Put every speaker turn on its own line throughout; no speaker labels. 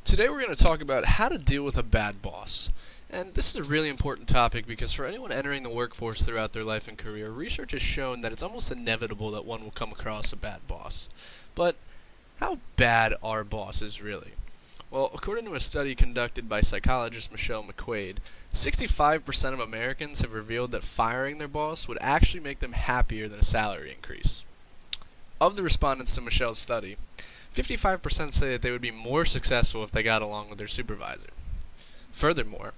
Today we're going to talk about how to deal with a bad boss. And this is a really important topic because for anyone entering the workforce throughout their life and career, research has shown that it's almost inevitable that one will come across a bad boss. But how bad are bosses really? Well, according to a study conducted by psychologist Michelle McQuaid, 65% of Americans have revealed that firing their boss would actually make them happier than a salary increase. Of the respondents to Michelle's study, 55% say that they would be more successful if they got along with their supervisor. Furthermore,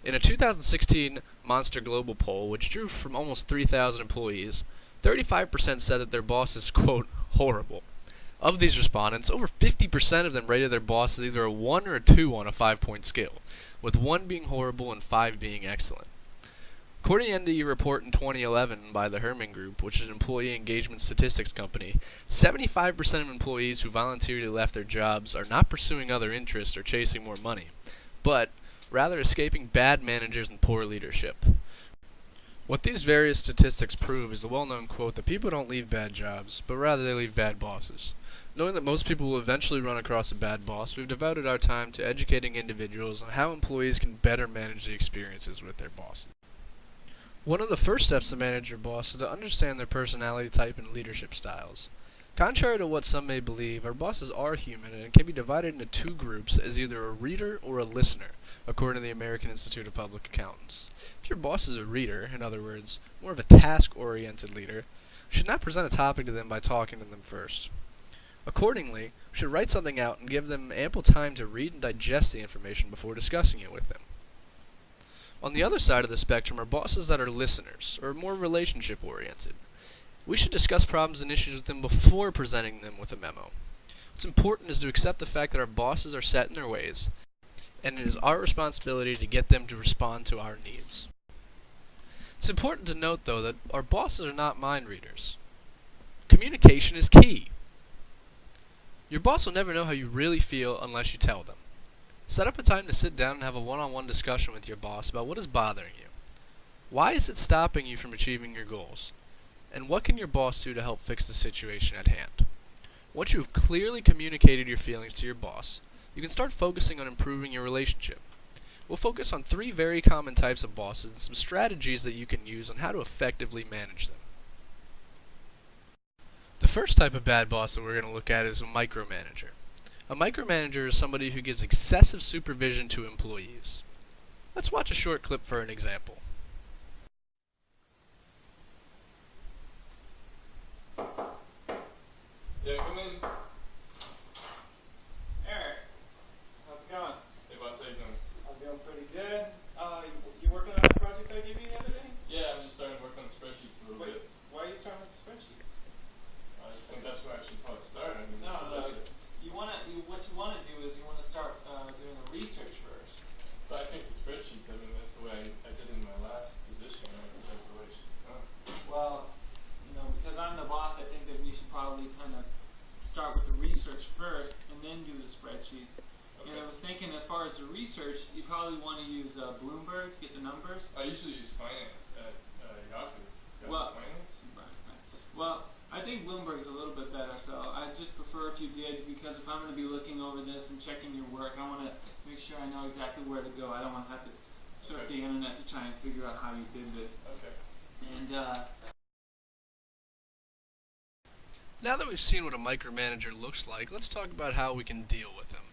in a 2016 Monster Global poll, which drew from almost 3,000 employees, 35% said that their boss is, quote, horrible. Of these respondents, over 50% of them rated their boss as either a 1 or a 2 on a 5-point scale, with 1 being horrible and 5 being excellent. According to an NDE report in 2011 by the Herman Group, which is an employee engagement statistics company, 75% of employees who voluntarily left their jobs are not pursuing other interests or chasing more money, but rather escaping bad managers and poor leadership. What these various statistics prove is the well-known quote that people don't leave bad jobs, but rather they leave bad bosses. Knowing that most people will eventually run across a bad boss, we've devoted our time to educating individuals on how employees can better manage the experiences with their bosses. One of the first steps to manage your boss is to understand their personality type and leadership styles. Contrary to what some may believe, our bosses are human and can be divided into two groups as either a reader or a listener, according to the American Institute of Public Accountants. If your boss is a reader, in other words, more of a task-oriented leader, you should not present a topic to them by talking to them first. Accordingly, we should write something out and give them ample time to read and digest the information before discussing it with them. On the other side of the spectrum are bosses that are listeners, or more relationship-oriented. We should discuss problems and issues with them before presenting them with a memo. What's important is to accept the fact that our bosses are set in their ways, and it is our responsibility to get them to respond to our needs. It's important to note, though, that our bosses are not mind readers. Communication is key. Your boss will never know how you really feel unless you tell them. Set up a time to sit down and have a one-on-one discussion with your boss about what is bothering you. Why is it stopping you from achieving your goals? And what can your boss do to help fix the situation at hand? Once you have clearly communicated your feelings to your boss, you can start focusing on improving your relationship. We'll focus on 3 very common types of bosses and some strategies that you can use on how to effectively manage them. The first type of bad boss that we're going to look at is a micromanager. A micromanager is somebody who gives excessive supervision to employees. Let's watch a short clip for an example.
Yeah, come in.
Eric, how's it going?
Hey boss, how you doing?
I'm doing pretty good. You working on the project I gave you the other day?
Yeah, I'm just starting to work on the spreadsheets a little bit.
Why are you starting with the spreadsheets?
I just think that's where I should probably start. I mean,
No,
that's it.
what you wanna do is you wanna start doing the research first.
But I think the spreadsheets, I mean, that's the way I did it in my last position. I think that's the way it should go.
Well, because I'm the boss, I think that we should probably kind of start with the research first and then do the spreadsheets.
Okay.
And I was thinking, as far as the research, you probably want to use Bloomberg to get the numbers.
I usually use finance at Yahoo.
Well-
Finance?
Right. Well, I think Bloomberg is a little bit better, so I just prefer if you did, because if I'm going to be looking over this and checking your work, I want to make sure I know exactly where to go. I don't want to have to surf the internet to try and figure out how you did this.
Okay.
And
Now that we've seen what a micromanager looks like, let's talk about how we can deal with them.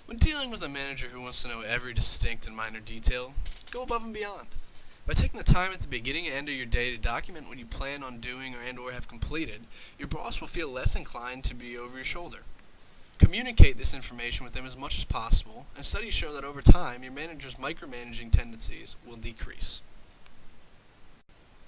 When dealing with a manager who wants to know every distinct and minor detail, go above and beyond. By taking the time at the beginning and end of your day to document what you plan on doing or have completed, your boss will feel less inclined to be over your shoulder. Communicate this information with them as much as possible, and studies show that over time, your manager's micromanaging tendencies will decrease.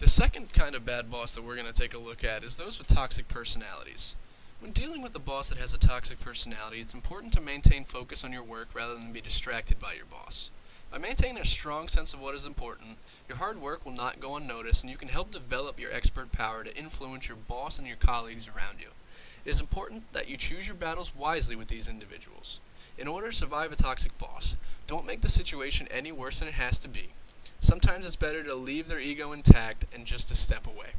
The second kind of bad boss that we're going to take a look at is those with toxic personalities. When dealing with a boss that has a toxic personality, it's important to maintain focus on your work rather than be distracted by your boss. By maintaining a strong sense of what is important, your hard work will not go unnoticed, and you can help develop your expert power to influence your boss and your colleagues around you. It is important that you choose your battles wisely with these individuals. In order to survive a toxic boss, don't make the situation any worse than it has to be. Sometimes it's better to leave their ego intact and just to step away.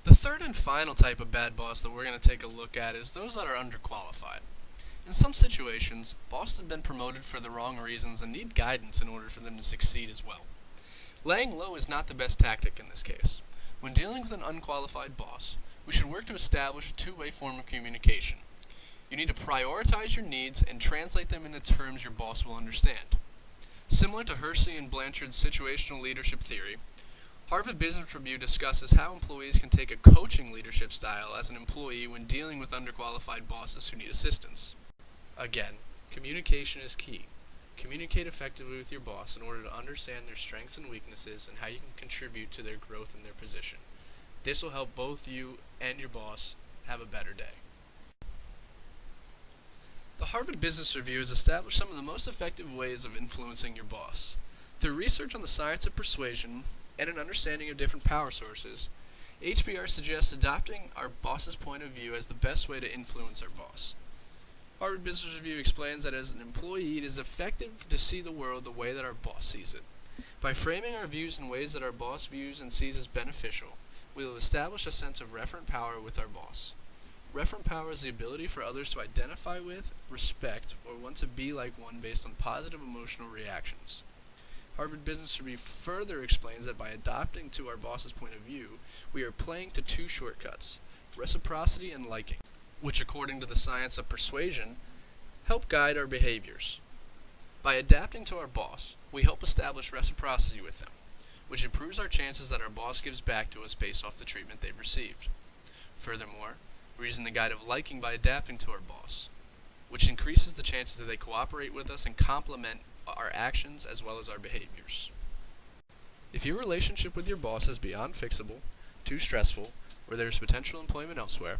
The third and final type of bad boss that we're going to take a look at is those that are underqualified. In some situations, bosses have been promoted for the wrong reasons and need guidance in order for them to succeed as well. Laying low is not the best tactic in this case. When dealing with an unqualified boss, we should work to establish a two-way form of communication. You need to prioritize your needs and translate them into terms your boss will understand. Similar to Hersey and Blanchard's situational leadership theory, Harvard Business Review discusses how employees can take a coaching leadership style as an employee when dealing with underqualified bosses who need assistance. Again, communication is key. Communicate effectively with your boss in order to understand their strengths and weaknesses and how you can contribute to their growth in their position. This will help both you and your boss have a better day. The Harvard Business Review has established some of the most effective ways of influencing your boss. Through research on the science of persuasion and an understanding of different power sources, HBR suggests adopting our boss's point of view as the best way to influence our boss. Harvard Business Review explains that as an employee, it is effective to see the world the way that our boss sees it. By framing our views in ways that our boss views and sees as beneficial, we will establish a sense of referent power with our boss. Referent power is the ability for others to identify with, respect, or want to be like one based on positive emotional reactions. Harvard Business Review further explains that by adopting to our boss's point of view, we are playing to two shortcuts, reciprocity and liking, which according to the science of persuasion, help guide our behaviors. By adapting to our boss, we help establish reciprocity with them, which improves our chances that our boss gives back to us based off the treatment they've received. Furthermore, we're using the guide of liking by adapting to our boss, which increases the chances that they cooperate with us and complement our actions as well as our behaviors. If your relationship with your boss is beyond fixable, too stressful, or there is potential employment elsewhere,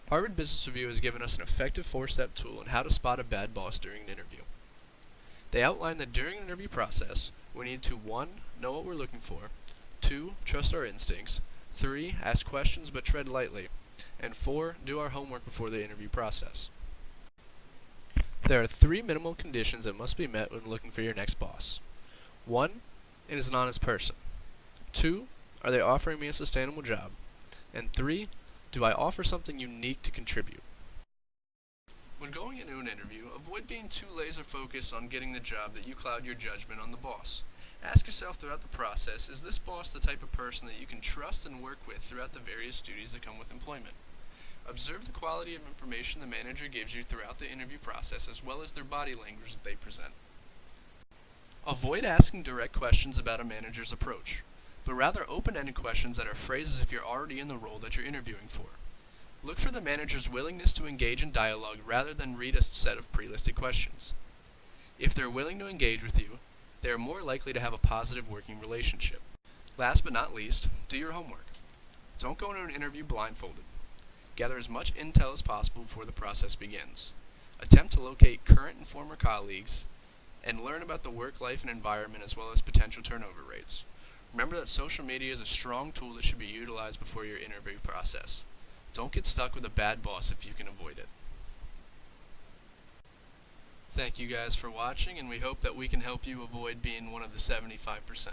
Harvard Business Review has given us an effective 4-step tool on how to spot a bad boss during an interview. They outline that during an interview process, we need to 1. Know what we're looking for, 2. Trust our instincts, 3. Ask questions but tread lightly, and 4. Do our homework before the interview process. There are 3 minimal conditions that must be met when looking for your next boss. 1. It is an honest person. 2. Are they offering me a sustainable job? And 3. Do I offer something unique to contribute? When going into an interview, avoid being too laser focused on getting the job that you cloud your judgment on the boss. Ask yourself throughout the process, is this boss the type of person that you can trust and work with throughout the various duties that come with employment? Observe the quality of information the manager gives you throughout the interview process as well as their body language that they present. Avoid asking direct questions about a manager's approach, but rather open-ended questions that are phrased as if you're already in the role that you're interviewing for. Look for the manager's willingness to engage in dialogue rather than read a set of pre-listed questions. If they're willing to engage with you, they are more likely to have a positive working relationship. Last but not least, do your homework. Don't go into an interview blindfolded. Gather as much intel as possible before the process begins. Attempt to locate current and former colleagues, and learn about the work life and environment as well as potential turnover rates. Remember that social media is a strong tool that should be utilized before your interview process. Don't get stuck with a bad boss if you can avoid it. Thank you guys for watching, and we hope that we can help you avoid being one of the 75%.